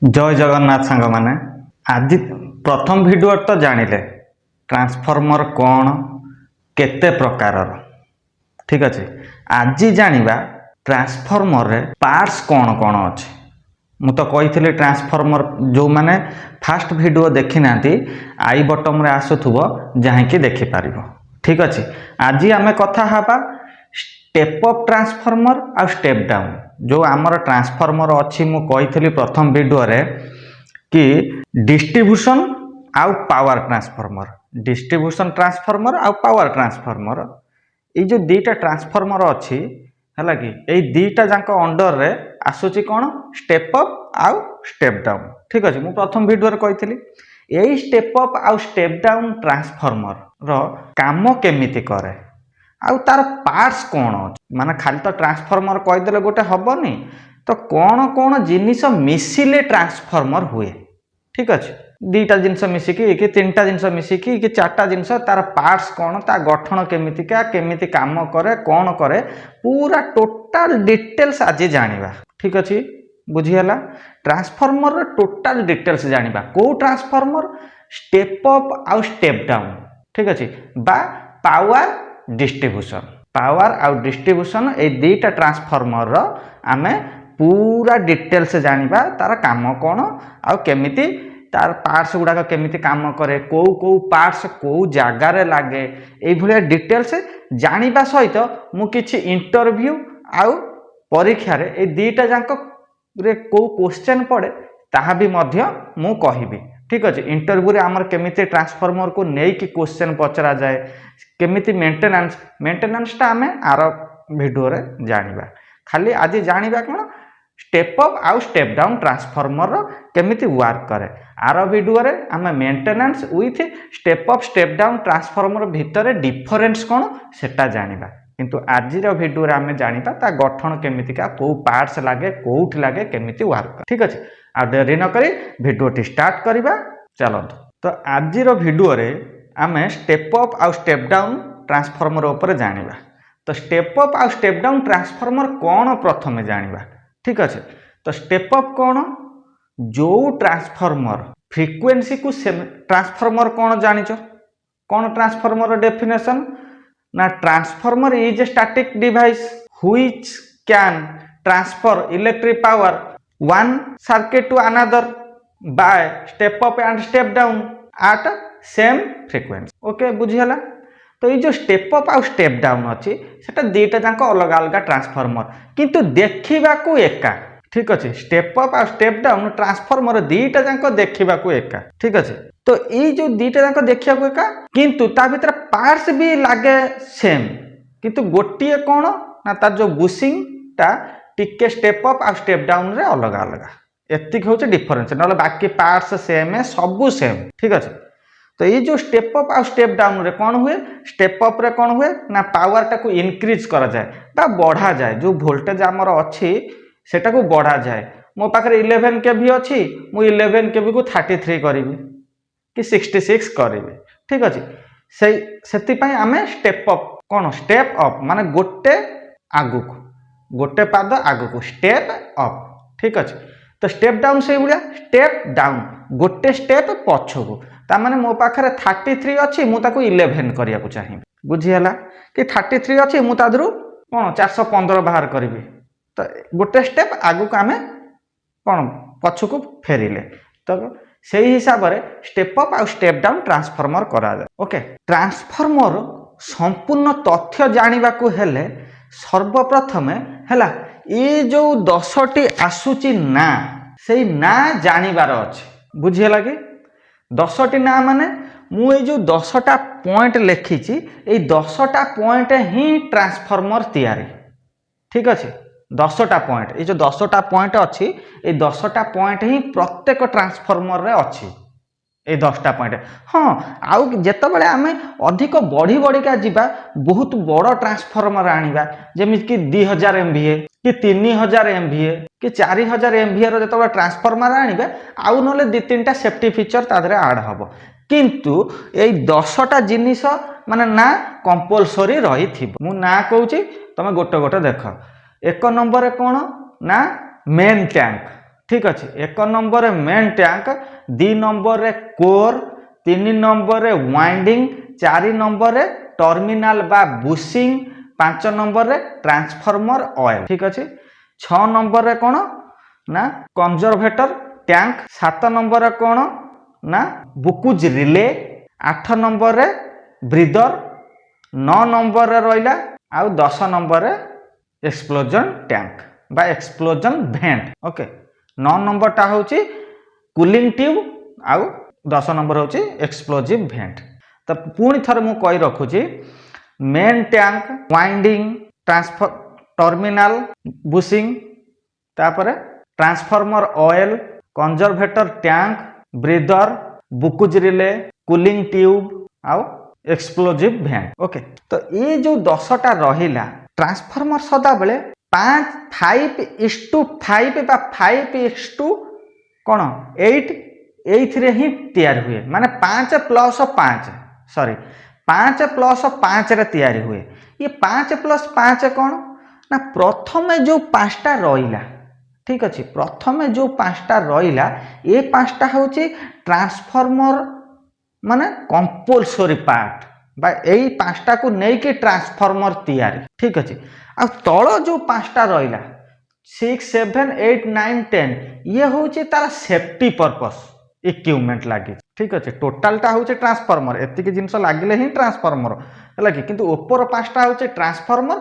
जय जगन्नाथ सांग माने आज प्रथम वीडियो तो जानिले ट्रांसफॉर्मर कौन केते प्रकार ठीक अच्छे। आज जानिबा ट्रांसफॉर्मर रे पार्ट्स कौन कौन अच्छे। मु तो कही ट्रांसफॉर्मर जो माने फास्ट वीडियो देखी ना आई बटन रे आसुथुबो जहाँकि देखि पारिबो ठीक अच्छे। आज आमे कथा हबा स्टेप अप ट्रांसफॉर्मर आ स्टेप डाउन जो आमर ट्रांसफॉर्मर अच्छी मु कही प्रथम वीडियो रे कि डिस्ट्रीब्यूशन आउ पावर ट्रांसफॉर्मर ये जो दीटा ट्रांसफॉर्मर अच्छी है कि ये दीटा जाक अंडर रे आसूची कौन स्टेप अप आउ स्टेप डाउन ठीक अच्छे। मु प्रथम वीडियो रे कही यही स्टेप अप आउ स्टेप डाउन ट्रांसफॉर्मर रो काम केमिति करे आउ तार पार्ट्स कौन अच्छे माने खाली तो ट्रांसफॉर्मर कहीदेले गोटे हेनी तो कौन कौन जिनिस मिसिले ट्रांसफॉर्मर हुए ठीक अच्छे। दीटा जिनस मिसिकी कि तीनटा जिनस मिसिकी कि चारटा जिनस तार पार्ट्स कौन ता गठन केमितिका केमिति काम करे कौन करे पूरा टोटाल डिटेल्स आज जानिबा ठीक अच्छे। बुझीगला ट्रांसफॉर्मर टोटाल डिटेल्स जानिबा को ट्रांसफॉर्मर स्टेप अप आउ स्टेप डाउन ठीक अच्छे बा पावर डिस्ट्रीब्यूशन ए दीटा ट्रांसफॉर्मर रो आमे पूरा डिटेल्स जानिबा तार काम कौन आ केमिति तार पार्ट्स गुड़ाक केमिति काम करे को पार्ट्स को जगार लगे ये डिटेल्स जानिबा सहित मु किछि इंटरव्यू आउ परीक्षा रे ए दीटा जाक रे को क्वेश्चन पड़े ताहा भी मध्य मु कहिबी ठीक अच्छे। इंटरव्यू रे आमर केमिति ट्रांसफॉर्मर को नहीं कि क्वेश्चन पचरा जाए केमिति मेंटेनेंस टा आमे आर वीडियो रे जानिबा खाली आज जानिबा कोन स्टेप अप आउ स्टेप डाउन ट्रांसफॉर्मर केमिति वर्क करे आर वीडियो रे आमे maintenance with step up step down transformer भितर डिफरेंस कोन सेटा जानिबा किंतु आज वीडियो रे आमे जानिबा ता गठन केमितिका को पार्ट्स लागे कोउठ लागे केमिति वर्क ठीक अच्छे। आ देरी न करी वीडियो टी स्टार्ट करिबा चलत। तो आज वीडियो रे आमे स्टेप अप आउ स्टेप डाउन ट्रांसफॉर्मर ऊपर जानिबा। तो स्टेप अप आउ स्टेप डाउन ट्रांसफॉर्मर कौन प्रथमे जानिबा ठीक अच्छे। तो स्टेप अप कौन जो ट्रांसफॉर्मर फ्रीक्वेंसी को ट्रांसफॉर्मर कौन जानिच कौन ट्रांसफॉर्मर डेफिनेशन ना transformer is a static device which can transfer electric power one circuit to another by step up and step down at same frequency okay बुझीगला। तो ये जो स्टेप अप आ step down अच्छी सेटा दीटा जाक अलग अलग ट्रांसफॉर्मर किंतु देखा एका ठीक अच्छे। स्टेप अप आ स्टेप डाउन ट्रांसफॉर्मर दीटा जाक देखा एका ठीक अच्छे। तो ये जो दीटा जाक देखा एका किंतु ता भीतर पार्ट्स भी लागे सेम किंतु गोटे कौन ना तार जो बुशिंग टा टिके स्टेप अप आ स्टेप डाउन रे अलग अलग एतिक होचे डिफरेंस ना बाकी पार्ट्स सेम है सबू सेम ठीक अच्छे। तो ये जो स्टेप अप आ स्टेप डाउन रे कौन हुए स्टेप अप रे कौन हुए ना पावर टाको इनक्रीज करा जाए बा बढ़ा जाए जो वोल्टेज आमर अच्छी सेटा को बढ़ा जाए मो पाखरे 11 केवी अच्छी मु 11 केवी को 33 करिवि कि 66 करिवि ठीक अच्छे। से आमे स्टेप अप कौन स्टेप अप माने गोटे आगु गोटे पाद आगु स्टेप अप ठीक अच्छे। तो स्टेप डाउन से भाया स्टेप डाउन गोटे स्टेप पछकू ता माने मो पाखरे 33 अच्छी मु ताको 11 करिया को चाहिए बुझीगला कि 33 अच्छी मु तादरु कौन 415 बाहर करी तो गोटे स्टेप आगु को आमे कौन पछकू फेरिले तो से हिसाब रे स्टेप अप आ स्टेप डाउन ट्रांसफॉर्मर करा जाए ओके। ट्रांसफॉर्मर संपूर्ण तथ्य जानिबा को हेले सर्वप्रथमे हैला ये जो 10टी आसुची ना से ना जानिबार अच्छे बुझीगला कि 10टी ना माने मु ये जो 10टा पॉइंट लिखिची ये 10टा पॉइंट ही ट्रांसफॉर्मर तैयारी ठीक अच्छे। 10टा पॉइंट ये जो 10टा पॉइंट अच्छी ये 10टा पॉइंट ही प्रत्येक ट्रांसफॉर्मर रे अच्छी ये 10टा पॉइंट हाँ आउ जेतबेले आमे अधिक बढ़ी बढ़िका जीवा बहुत बड़ ट्रांसफॉर्मर आनिबा जेमिति कि 2000 एमवीए कि 3000 एमवीए कि 4000 एमवीए रो जेतबेले ट्रांसफॉर्मर आनिबा आउ नले दि तीनटा सेफ्टी फीचर तादरे ऐड हबो किंतु ए 10टा जिनिस माने ना कंपलसरी रही थिबो मु ना कहूची तमे गोटे गोटे देख एक नंबर कौन ना मेन टैंक ठीक अच्छे। 1 number main tank, 2 number core, 3 number winding, 4 number terminal बा बुशिंग, 5 नंबर ट्रांसफॉर्मर ऑयल। ठीक अच्छे। 6 नंबर कौन ना कंजर्वेटर टैंक, 7 नंबर कौन ना Buchholz relay, 8 number breather, 9 number रहा आउ 10 नंबर एक्सप्लोजन टैंक बा एक्सप्लोजन भेंट। ओके 9 नंबर टा हूँ कूलिंग ट्यूब आउ 10 नंबर हूँ एक्सप्लोजिव भेंट। तो पुणी थर मु कही रखुची main tank, winding, transfer terminal bushing, तापर transformer oil, conservator tank, breather, Buchholz relay, cooling tube आउ एक्सप्लोजिव भेंट। ओके तो ये जो 10टा रहिला ट्रांसफॉर्मर सदा बेले 5:5 बा 5:8 कौन 8 एइथरे ही तैयार हुए, माने 5+5 सॉरी 5+5 रे तैयार हुए। ये 5+5 कौन ना प्रथम जो 5टा रहिला, ठीक अच्छे, प्रथम जो 5टा रहिला ये 5टा हूँ ट्रांसफॉर्मर माने कंपलसरी पार्ट बा यही 5टा को नहीं ट्रांसफॉर्मर तैयारी। ठीक अच्छे। आ तल जो 5टा रहिला 6, 7, 8, 9, 10 ये हूँ तार सेफ्टी पर्पस इक्विपमेंट लगे। ठीक अच्छे। टोटालटा हूँ ट्रांसफॉर्मर, एतिक जिनस लगे ही ट्रांसफॉर्मर है कि किंतु ऊपर 5टा हूँ ट्रांसफॉर्मर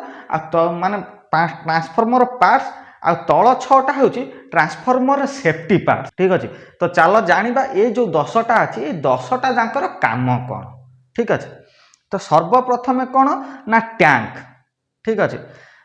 माने ट्रांसफॉर्मर पार्ट्स आ तल 6टा हूँ ट्रांसफॉर्मर सेफ्टी पार्ट। ठीक अच्छे। तो चलो जानिबा ये जो 10टा अच्छी ये 10टा जाकर काम कौन। ठीक अच्छे। तो सर्वप्रथमे कौन ना टैंक। ठीक अच्छे।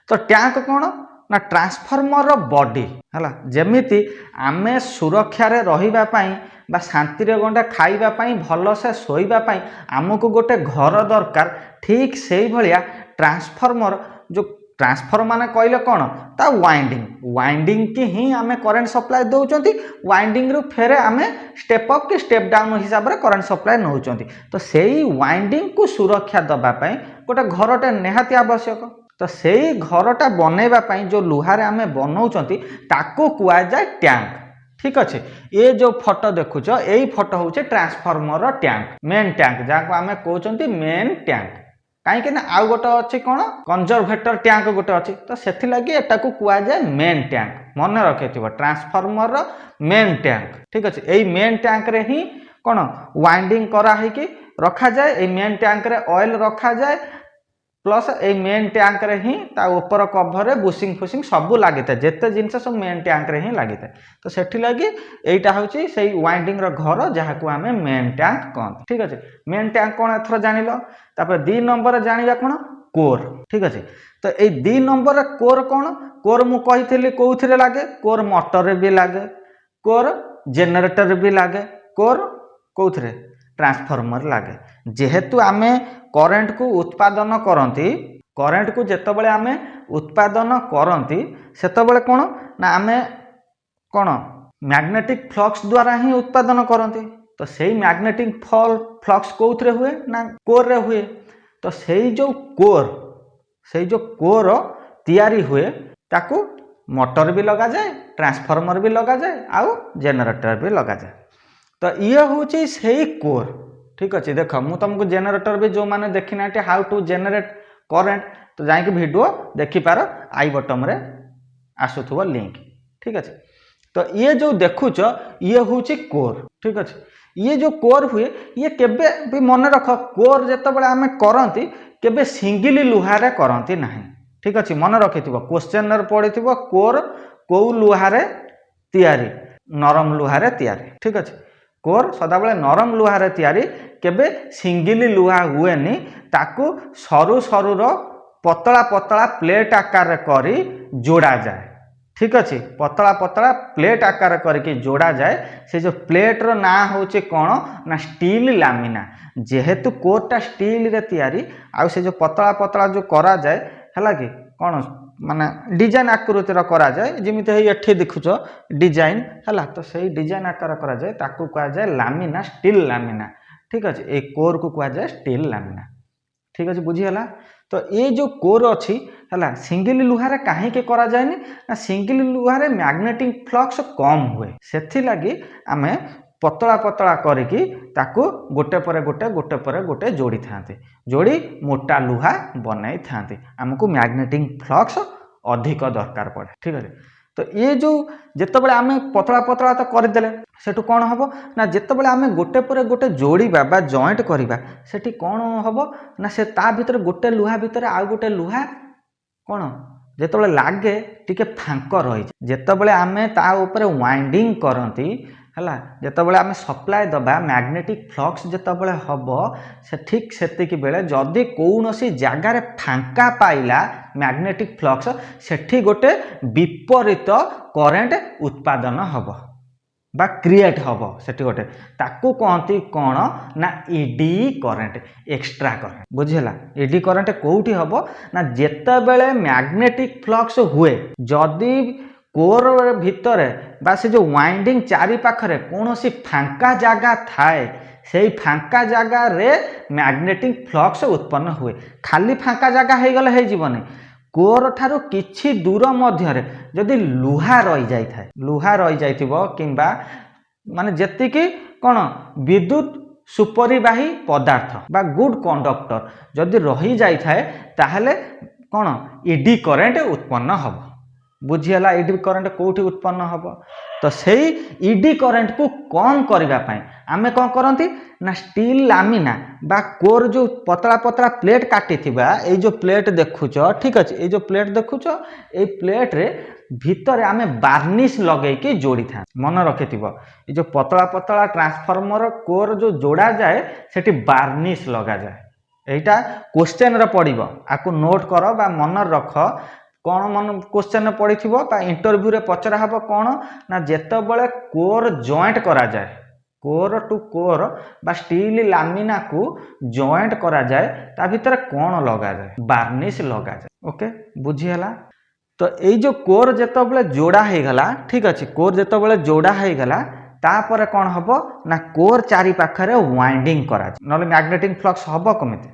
तो टैंक कौन ना ट्रांसफॉर्मर बॉडी है जमीती आमे सुरक्षा रे रहिबा पई बा शांति रे गंडा खाइबा पई भल से सोइबा पई आमको गोटे घर दरकार। ठीक से भलिया ट्रांसफॉर्मर जो ट्रांसफॉर्मर माने कहले कौन ता वाइंडिंग की ही आमे करंट सप्लाई दउचंती, वाइंडिंग रु फेरे आमे स्टेप अप कि स्टेप डाउन हिसाब रे करंट सप्लाई नउचंती। तो सेही वाइंडिंग को सुरक्षा दबा पई गोटे घरटे निहाती आवश्यक। तो सेही घरटा बनैबा पई जो लुहारे आमे बनौचंती ताको कुआ जाय टैंक। ठीक अच्छे। ये जो फोटो देखुच यही फोटो हूँ ट्रांसफॉर्मर टैंक मेन टैंक जहाँ आमे कहते मेन टैंक कहीं आउ गोटे अच्छी कौन कंजर्वेटर टैंक गोटे अच्छी। तो से लगी एटा को कुआ जाए मेन टैंक मन रखे ट्रांसफॉर्मर मेन टैंक। ठीक अच्छे। यही मेन टैंक रे ही कौन वाइंडिंग कराई रखा जाए, ये मेन टैंक रे ऑयल रखा जाए प्लस ये मेन टैंक रे ही ता ऊपर कभर रे बुशिंग फुशिंग सब लगी था जिते जिनस सब मेन टैंक रे ही लगी था। तो सेठी लगी एटा होची से वाइंडिंग रो घर जहाँ को आमे मेन टैंक कहते। ठीक अच्छे। मेन टैंक कौन एथर जानिल। तापर 2 नंबर जानिबा कौन कोर। ठीक अच्छे। तो ये 2 नंबर कोर कौन कोर मु कही कौथिरे लागे कोर मोटर रे भी लागे, कोर जनरेटर भी लागे, कोर कौथिरे ट्रांसफॉर्मर लागे। जेहेतु आमे करेंट को उत्पादन करती, करेंट को जितेबाला आमे उत्पादन करती सेतबेले कौन ना आमे कौन मैग्नेटिक फ्लक्स द्वारा ही उत्पादन करती। तो सही मैग्नेटिक फ्लक्स कौथिरे हुए ना कोर रे हुए। तो सही जो कोर तैयारी हुए ताकू मोटर भी लगा जाए, ट्रांसफॉर्मर भी लगा जाए आउ जनरेटर भी लगा जाए। तो ये हूँ से कोर। ठीक अच्छे। देख मु तुमको जनरेटर भी जो मैंने देखी ना हाउ टू जनरेट करेंट तो जाइए वीडियो देखिपार आई बटन रे आसुथुव लिंक। ठीक अच्छे। तो ये जो देखुच ये हूँ कोर। ठीक अच्छे। ये जो कोर हुए ये केबे भी मन रख कोर जितेबाला आम करती केबे सिंगल लुहारे करती ना। ठीक अच्छे। मन रखि क्वेश्चन पड़ी कोर कौ लुहारे तैयारी नरम लुहारे तैयारी। ठीक अच्छे। कोर सदाबले नरम लुहारे तैयारी केबे सिंगल लुहा हुएनी ताकू सरु सरु पतला पतला प्लेट आकार करी जोड़ा जाए। ठीक अच्छे। पतला पतला प्लेट आकार करके जोड़ा जाए। से जो प्लेट रो ना होचे कौन ना स्टील लामिना। जेहेतु कोरटा स्टील रे तैयारी आ से जो पतला पतला जो करा जाए है कि कौन माने डिजाइन आकृतिर करा जाए जमीते एठी देखुच डिजाइन है। तो सही डिजाइन आकार करा जाए ताकू कहा जाए लामिना, स्टील लामिना। ठीक अच्छे। ए कोर को कहा जाए स्टील लामिना। ठीक अच्छे। बुझीगला। तो ये जो कोर अच्छी है सिंगल लुहार कहीं करा जाए ना सिंगल लुहार मैग्नेटिक फ्लक्स कम हुए से लगी आम पतला पतला करके ताकू गोटे पर गोटे जोड़ी था जोड़ी मोटा लुहा बनई था आमको मैग्नेटिक फ्लक्स अधिक दरकार पड़े ठीक है। तो ये जो जितेबाला आम पतला पतला तो करदे सेठू कौन हम ना जितेबाला आम गोटे पर गोटे जोड़ा बा जॉइंट करवा सेठी कौन हम ना से ता भीतर गोटे लुहा भीतर आउ गोटे लुहा कौन जितेबाला लगे टिके फांक रही जितेबाला आम ता ऊपर वाइंडिंग करती है जितेबाला आम सप्लाय दबा मैग्नेटिक फ्लक्स जितेबाला हम से ठीक सेतिक बेले जदि कौन सी जगार फांका पाइला मैग्नेटिक फ्लक्स सेठी गोटे विपरीत करेंट उत्पादन हम बा क्रिएट हम सेठी गोटे ताकू कहती कौन ना ईडी करेंट एक्स्ट्रा करेंट बुझेला ईडी करेंट कोठी हम ना जेतेबेले मैग्नेटिक फ्लक्स हुए जदि कोर भितर बा से जो वाइंडिंग चारि पाखरे कौन सी फांका जगह थाए से फांका जगह रे मैग्नेटिक फ्लक्स उत्पन्न हुए खाली फांका जगह हो गले जीवन कोर ठारू किछि दूर मध्य जदि लुहा रही जाई थाए लुहा रही जाइथिबो किंबा माने जेतिकी कौन विद्युत सुपरिवाही पदार्थ बा गुड कंडक्टर जदि रही जाई थाए ताहले कौन ईडी करेंट उत्पन्न हम बुझीगला ईडी करेंट कोठी उत्पन्न हम तो सही ईडी करेंट को कम करने आमे कौन करती ना स्टील लामिना बा कोर जो पतला पतला प्लेट काटी ये जो प्लेट देखुच ठीक अच्छे ये जो प्लेट देखुच ये प्लेट रे भितर आमे बार्निश लगे कि जोड़ी था मन रखि ये जो पतला पतला ट्रांसफॉर्मर कोर जो जोड़ा जाए सेठी बार्निश लगा जाए यहाँ क्वेश्चन रे पड़िबो आकु नोट कर बा मन रख कौन मन क्वेश्चन पड़ी थी इंटरव्यू रे पचरा हम कौन ना जेतेबेले कोर जॉइंट करा जाए कोर टू कोर बा स्टील लामिना को जॉइंट करा जाए ता भीतर कौन लगा जाए बार्निश लगा जाए ओके बुझीगला। तो ये जो कोर जेतेबेले जोड़ा हो गला ठीक अच्छे कोर जेतेबेले जोड़ा हो गला तापर कौन हम ना कोर चारि पाखरे वाइंडिंग करा जाए नले मैग्नेटिक फ्लक्स हम कमिति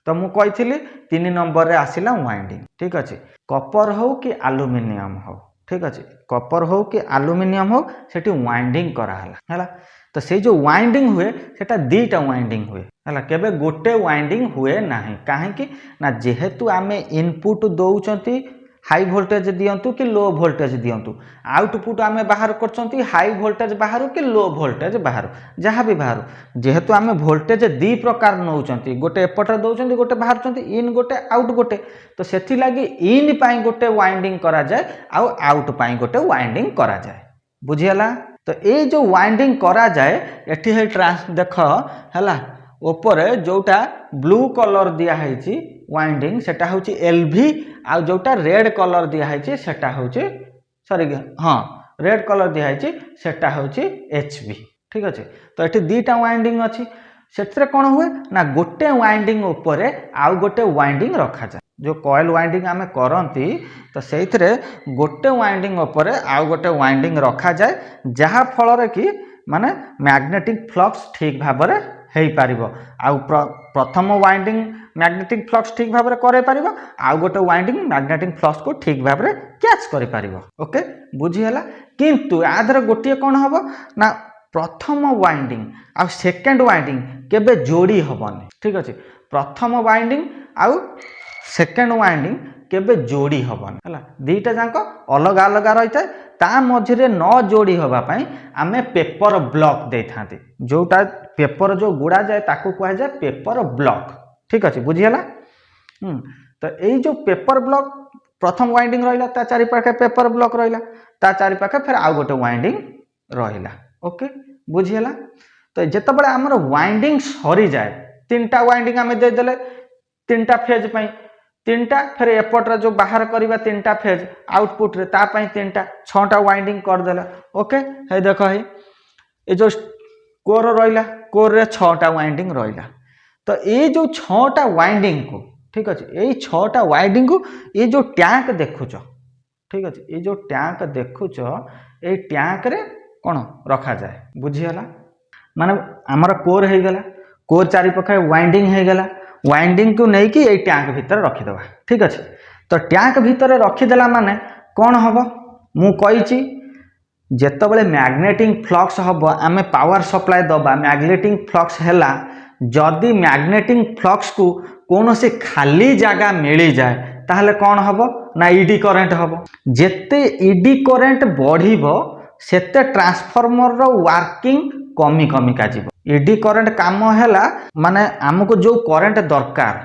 तो मु कही 3 नंबर रे आसिला वाइंडिंग ठीक अच्छे कपर हो कि एल्युमिनियम हो ठीक अच्छे कपर हो कि एल्युमिनियम हो सेठी वाइंडिंग कराला है तो से जो वाइंडिंग हुए सेटा दीटा वाइंडिंग हुए है केबे गोटे वाइंडिंग हुए ना कहीं ना जेहेतु आमे इनपुट दौचंती हाई वोल्टेज दियंतु कि लो वोल्टेज दियंतु आउटपुट आमे बाहर करचंती हाई वोल्टेज बाहर कि लो वोल्टेज बाहर जहाँ भी बाहर जेहेतु आमे वोल्टेज दी प्रकार नौचंती गोटे एपटे दौचंती गोटे बाहर इन गोटे आउट गोटे तो सेथि लागी इन पाई गोटे वाइंडिंग करा जाए आउ आउट पाई गोटे वाइंडिंग करा जाए बुझीगला। तो ये जो वाइंडिंग करा जाए एठी है ट्रांस देख है ऊपर जोटा ब्लू कलर दिया है वाइंडिंग सेटा होची एलवी आ जोटा रेड कलर दिया है सेटा होची सॉरी हाँ रेड कलर दिया है सेटा होची एचवी ठीक अच्छे। तो ये दीटा वाइंडिंग अच्छी से कौन हुए ना गोटे वाइंडिंग ऊपर आउ गोटे वाइंडिंग रखा जाए जो कॉइल वाइंडिंग आमे करती तो से गोटे वाइंडिंग ऊपर आउ गोटे वाइंडिंग रखा जाए जहाँ फल कि माने मैग्नेटिक फ्लक्स ठीक भाव में हो पार आउ प्रथम वाइंडिंग मैग्नेटिक फ्लक्स ठीक भाव में करे पारिबो आउ गोटे वाइंडिंग मैग्नेटिक फ्लक्स को ठीक भाव में कैच करे पारिबो ओके बुझीगला। किंतु आधर गोटे कौन हम ना प्रथम वाइंडिंग आ सेकेंड वाइंडिंग केबे जोड़ी हबनी ठीक अच्छे प्रथम वाइंडिंग आउ सेकेंड वाइंडिंग केबे जोड़ी हबनी है दीटा जाक अलग अलग रही है ता मझे न जोड़ी होगापाई आमे पेपर ब्लॉक दे था जोटा पेपर जो गुड़ा जाए ताकू कह जाए पेपर ब्लॉक ठीक अच्छे बुझीगला। तो यही जो पेपर ब्लॉक प्रथम वाइंडिंग रहा ता चारि पाखे पेपर ब्लॉक रहा ता चारि पाखे फिर आउ गोटे वाइंडिंग रहा ओके बुझीगला। तो जितेबाला आमर वाइंडिंग सरी जाए 3टा वाइंडिंग आम देदेले 3टा फेज पाई 3टा फिर एपट्रे जो बाहर करवा 3टा फेज आउटपुट रे तापाई 3टा 6टा वाइंडिंग करदेला ओके है देख है ये जो कोर रहा कोर रे 6टा वाइंडिंग रहा तो ये जो 6टा वाइंडिंग को ठीक अच्छे यही 6टा वाइंडिंग को ये जो टैंक देखुच ठीक अच्छे ये जो टैंक देखुच ये टैंक रे कौन रखा जाए बुझीगला। माने आमर कोर हो गला कोर चारि पाखे वाइंडिंग हो गला वाइंडिंग को नहीं कि टैंक भितर रखिदेवा ठीक अच्छे। तो टैंक भितर रखिदेला माने कौन हम मु कही जेतबले मैग्नेटिक फ्लक्स हम आम पावर सप्लाई दबा मैग्नेटिक फ्लक्स है जदि मैग्नेटिक फ्लक्स को कौन से खाली जगह मिल जाए ताहले कौन हम ना ईडी करेंट हम जेते ईडी करेंट बढ़िबो सेते ट्रांसफॉर्मर रो वर्किंग कमी कमी का जीव ईडी करेंट काम है माने आमको जो करेंट दरकार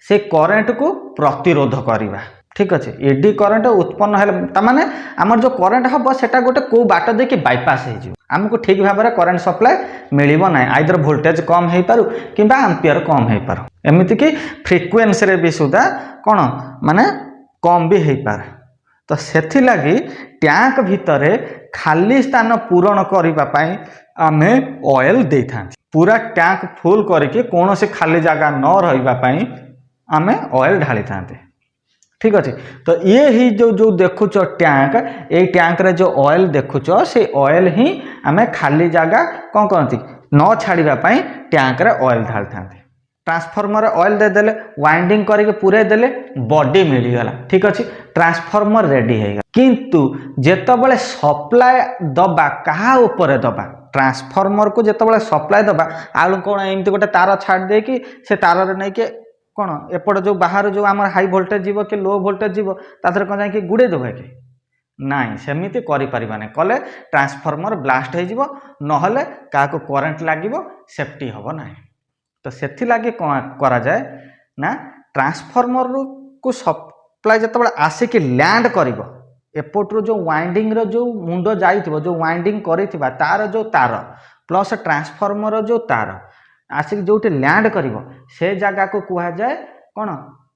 से करेंट को प्रतिरोध करवा ठीक अच्छे। ईडी करेंट उत्पन्न है माने आमर जो करेंट हम सेटा गोटे को बाट देखिए बाईपास हो आमको ठीक भाव में करेंट सप्लाई मिल ना आइदर वोल्टेज कम हो पारू कि एम्पियर कम हो पार एमती कि फ्रिक्वेन्सी रे भी सुधा कौन माने कम भी हो पारे। तो सेथि लगी टैंक भितर खाली स्थान पूरण करने आम ऑयल दे था पूरा टैंक फुल करके कौन से खाली जगह न रही आम ऑयल ढाली था ठीक अच्छे। तो ये ही जो देखुच टैंक ये टैंक रे जो ऑयल देखुच से ऑयल ही आम खाली जगह कौन कहती न छाड़ापी टैंक रे ऑयल ढाली था ट्रांसफॉर्मर ऑयल देदेले वाइंडिंग करके पूरे देले बॉडी मिलगला ठीक अच्छे ट्रांसफॉर्मर रेडी है किंतु जेतबले सप्लाई दबा कहा ऊपर दबा ट्रांसफॉर्मर को जेतबले सप्लाई दबा आलू कौन एमती गोटे तार छाड़ दे कि से तार नहीं के कौन एपट जो बाहर जो आम हाई वोल्टेज जीव कि लो वोल्टेज जीव तादर कौन जाकि गुड़े दबा कि नाई सेमिति करें कले ट्रांसफॉर्मर ब्लास्ट हो नहले क्या करेंट लगे सेफ्टी हम ना। तो सेथि लगे करा जाए ना ट्रांसफॉर्मर को सप्लाई जब आसिक लैंड कर एपट्रु जो वाइंडिंग रो जो मुंड जाइथिबो जो वाइंडिंग करिथिबा तार जो तार प्लस ट्रांसफॉर्मर जो तार आसिक जो लैंड कर से जगह को कहा जाए कौन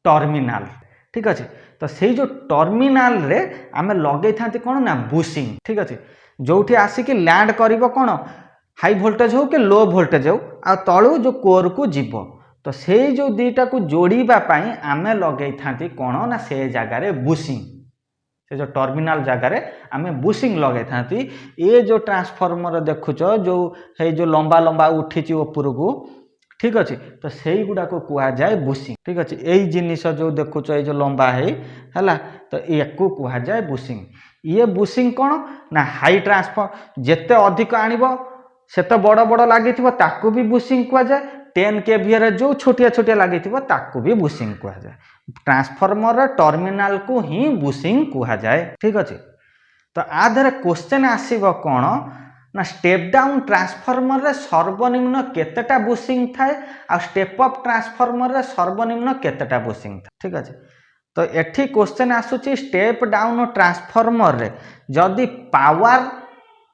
टर्मिनाल ठीक अच्छे। तो से जो टर्मिनाल रे आम लगे था कौन ना बुशिंग ठीक अच्छे जो आसिक लैंड कर कौन हाई वोल्टेज हो कि लो वोल्टेज हो आ तलू जो कोर को जीव तो से जो दीटा को जोड़ापी आम लगे था कौन ना से जगार बुशिंग से जो टर्मिनाल जगार आम बुशिंग लगे था ये जो ट्रांसफॉर्मर देखुच जो है जो लंबा लंबा उठी ऊपर को ठीक अच्छे। तो से गुड़ा को कहा जाए बुशिंग ठीक अच्छे यही जिनिस जो देखुच ये जो लंबा है तो या कहा जाए बुशिंग ये बुशिंग कौन ना हाई ट्रांसफॉर्म जिते अधिक आणव से तो बड़ बड़ लगी ताकू भी बुशिंग कह जाए 10 kVA जो छोटिया छोटिया लगी ताकू भी बुशिंग कह जाए ट्रांसफॉर्मर टर्मिनाल को ही बुशिंग कह जाए ठीक अच्छे। तो आधार क्वेश्चन आसीबो कौन ना स्टेप डाउन ट्रांसफॉर्मर रे सर्वनिम्न केतेटा बुशिंग थाए आ स्टेप अप ट्रांसफॉर्मर रे सर्वनिम्न केतेटा बुशिंग थाए ठीक अच्छे। तो एठी क्वेश्चन आसुची स्टेप डाउन ट्रांसफॉर्मर रे जदि पावर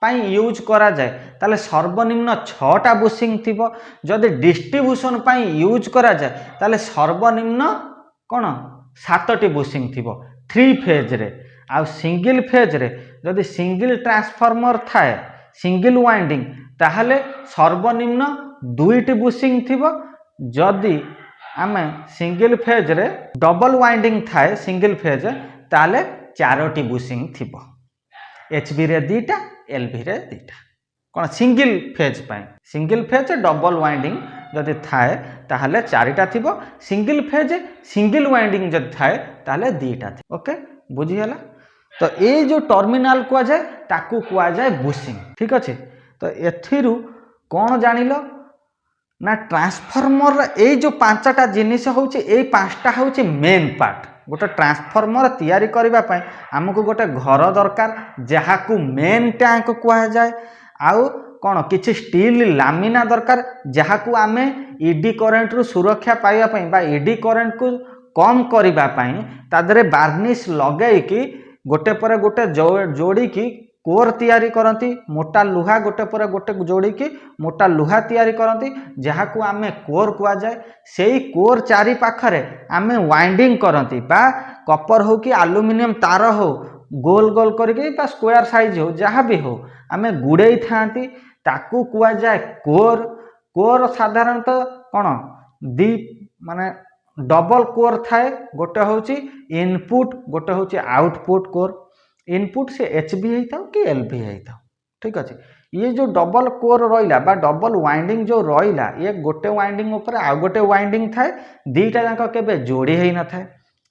पाई यूज करा जाए ताले सर्वनिम्न 6टा बुशिंग थिबो जदि डिस्ट्रीब्यूशन पाई यूज करा जाए ताले सर्वनिम्न कौन 7टी बुशिंग थिबो 3 फेज रे आ सिंगल फेज रे जदि सिंगल ट्रांसफॉर्मर थाए सिंगल वाइंडिंग ताहले सर्वनिम्न 2टी बुशिंग थिबो जदि आमे सिंगल फेज रे डबल वाइंडिंग थाए सिंगल फेज ताहले 4टी बुशिंग थिबो एचबी रे 2टा एलवी रे 2टा कौन सिंगल फेज पाई सिंगल फेज डबल वाइंडिंग जदि थाए ताहले 4टा थिबो सिंगल फेज सिंगल वाइंडिंग जदि थाए ताहले 2टा थी ओके बुझीगला। तो ये जो टर्मिनाल कह जाए ताकू कह जाए बुशिंग ठीक अच्छे। तो एथिरु कौन जानिल ना ट्रांसफॉर्मर ये जो 5टा जिनिस होउची ए 5टा होउची मेन पार्ट गोटे ट्रांसफॉर्मर तैयारी करने आमको गोटे घर दरकार जहाँ को मेन टैंक कह जाए आउ कौन किसी स्टील लामिना दरकार जहाँ को आम ईडी करेंट रु सुरक्षा पाइबा ईडी करेंट को कम करने तादरे बार्निश लगेकी गोटे पर गोटे जोड़ी की कोर तैयारी करती मोटा लुहा गोटे पर गोटे जोड़ी की मोटा लुहा तैयारी करती जहाँ को आम कोर कह जाए से कोर चारि पाखरे आम वाइंडिंग करती बा कपर हो कि आलुमिनियम तार हो गोल गोल करके बा स्क्वायर साइज हो जहाँ भी हो आम गुड़े था ताकू कह जाए कोर कोर साधारणतः कौन दी माने डबल कोर थाए गोटे हूँ इनपुट गोटे हूँ आउटपुट कोर इनपुट से एचबी होता कि एलवी होता ठीक अच्छे ये जो डबल कोर रहा बा डबल वाइंडिंग जो रहा ये गोटे वाइंडिंग ऊपर आउ गोटे वाइंडिंग थाए दीटा जाक केबे जोड़ी ही न थाए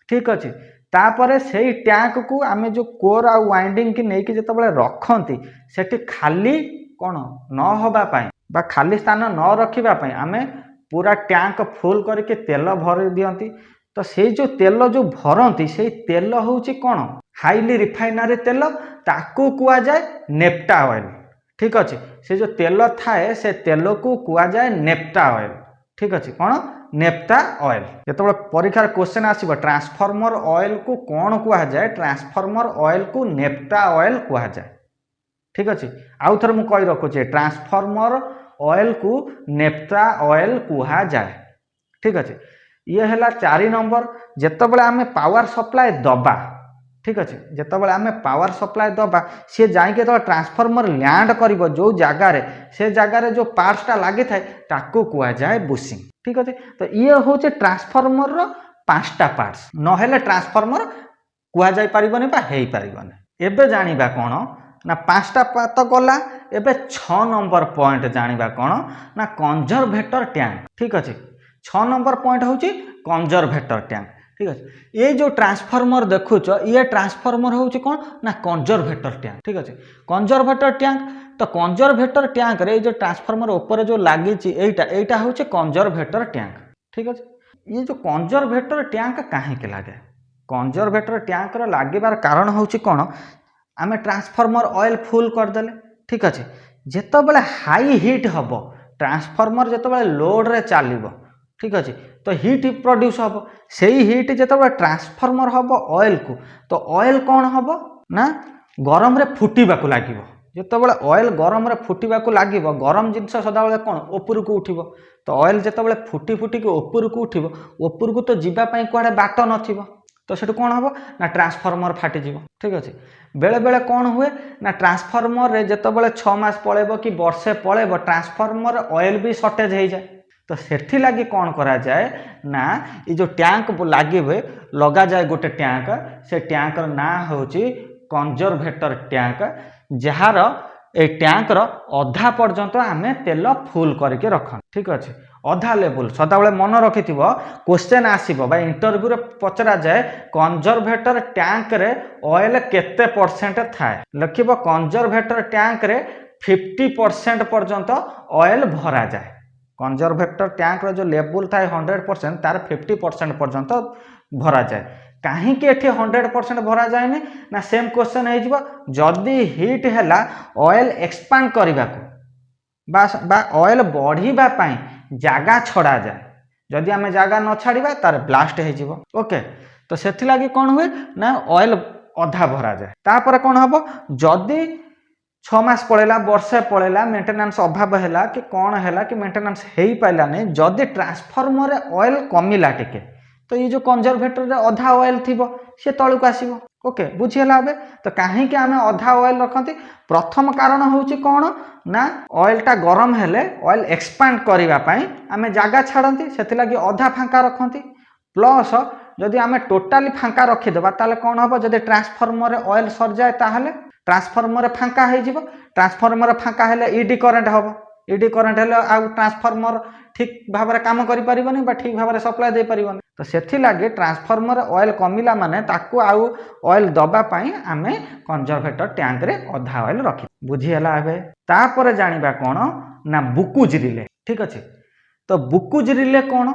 ठीक अच्छे तापर से टैंक को आम जो कोर आ वाइंडिंग की नहीं जिते रखती सेठी खाली कौन न होगापाई बा खाली स्थान न रखापी आम पूरा टैंक फुल करके तेल भर दियंती तो से जो तेल जो भरती से तेल हूँ कौन हाईली रिफाइनरी तेल ताकू कुआ जाए नेप्टा ऑयल ठीक अच्छे से जो तेल थाए से तेल को कुआ जाए नेप्टा ऑयल ठीक अच्छे कौन नेप्टा ऑयल जो परीक्षार क्वेश्चन आसो ट्रांसफॉर्मर ऑयल को कौन कुआ जाए ट्रांसफॉर्मर ऑयल को नेप्टा ऑयल कुआ जाए ठीक अच्छे आउ थे मुझे कही रखुचे ट्रांसफॉर्मर ऑयल को नेप्टा ऑयल कुआ जाए ठीक अच्छे ये है 4 नंबर जितेबाला आम पावर सप्लाय दबा ठीक अच्छे जितेबाला आम पावर सप्लाय दबा सी जाइए तो ट्रांसफॉर्मर लैंड कर जो जगार से जगार जो पार्ट्सटा लगी था ताकू कुआ जाए बुशिंग ठीक अच्छे तो ये हूँ ट्रांसफॉर्मर रो 5टा पार्ट्स नहेले ट्रांसफॉर्मर कुआ जाई परिबने बा हेई परिबने एबे जानिबा कौन ना 5टा तो गला एबे 6 नंबर पॉइंट जानिबा कौन ना कंजर्वेटर टैंक ठीक अच्छे 6 नंबर पॉइंट हूँ कंजर्वेटर टैंक ठीक है ये जो ट्रांसफॉर्मर देखुच ये ट्रांसफॉर्मर हूँ कौन ना कंजर्वेटर टैंक ठीक अच्छे कंजर्वेटर टैंक तो कंजर्वेटर टैंक रे जो ट्रांसफॉर्मर ऊपर जो लगी एटा हूँ कंजर्वेटर टैंक ठीक अच्छे ये जो कंजर्वेटर टैंक कहीं लगे कंजर्वेटर टैंक लगे कारण हूँ कौन आम ट्रांसफॉर्मर ऑयल फुल करदे ठीक अच्छे जितेबाला हाई हिट हम ट्रांसफॉर्मर जितेबाला लोड रे चलो ठीक अच्छे तो हिट प्रोड्यूस हम से हिट जितेबाला ट्रांसफॉर्मर हम ऑयल को तो ऑयल कौन हम ना गरम रे फुटवाक लगे जितेबाला ऑयल गरम रे फुटवाक लगे गरम जिनस सदाबले कौन ऊपर को उठिब तो ऑयल जितेबाला फुटी फुटिक ऊपर को उठिब ऊपर को तो जीवाई कुआडे बाट नथिबो तो सेठू कौन हम ना ट्रांसफॉर्मर फाटिजिब ठीक अच्छे बेले बेले कौन हुए ना ट्रांसफॉर्मर रे जितेबाला 6 मास पलैब कि वर्षे पलैब ट्रांसफॉर्मर ऑयल भी सर्टेज हो जाए तो सेठी लगी कौन करा जाए ना ये जो टैंक लगे लगा जाए गोटे टैंक से टैंक ना हूँ कंजर्वेटर टैंक जार ए टैंक अधा पर्यंत आम तेल फुल करके रख ठीक अच्छे अधा लेवल सदाबले मन रखि क्वेश्चन आसब बा इंटरव्यू पचरा जाए कंजर्वेटर टैंक रे ऑयल केते परसेंट थाए लिखब कंजर्वेटर टैंक रे 50% पर्यंत ऑयल भरा जाए कंजर्वेटर टैंक रो जो लेवल थाए 100% तार 50% पर्यंत भरा जाए कहीं 100% भरा जाए ना सेम क्वेश्चन हो जदि हिट है ऑयल एक्सपांड करने बा ऑयल बढ़ापी जगह छड़ा जाए जदि आम जगह न छाड़ा तार ब्लास्ट हो ओके तो से लगी कौन हुए ना ऑयल अधा भरा जाए तापर कौन हम जदि 6 मास पलैला वर्षे पलैला मेंटेनेंस अभाव है कि कौन है कि मेंटेनेंस हो पारा नहीं जदि ट्रांसफॉर्मर ऑयल कमिला टिके तो ये जो कंजर्वेटर अधा ऑयल थी सी तलू आसो ओके बुझीगला ए तो कहीं आम अधा ऑयल रखती प्रथम कारण हूँ कौन ना ऑयलटा गरम हेले ऑयल एक्सपांड करने आम जगह छाड़ती से अधा फांका रखती प्लस जदि आम टोटाली फांका रखीदे ताले कौन हम जब ट्रांसफॉर्मर ऑयल सर जाए ताहले ट्रांसफॉर्मर फांका हो ट्रांसफॉर्मर फांका हेले ईडी करेन्ट हम ईडी करेन्ट हेले आ ट्रांसफॉर्मर ठीक भाव में काम कर पारिबनी बा ठीक भाव में सप्लाई दे पारिबनी तो सेथि लागे ट्रांसफॉर्मर ऑयल कमिला माने ताकू आउ ऑयल दबा पई आमे कंजर्वेटर टैंक रे अधा ऑयल रखी बुझीला एबे तापर जानिबा कोन ना बुकुज रिले ठीक अछि तो बुकुज रिले कोन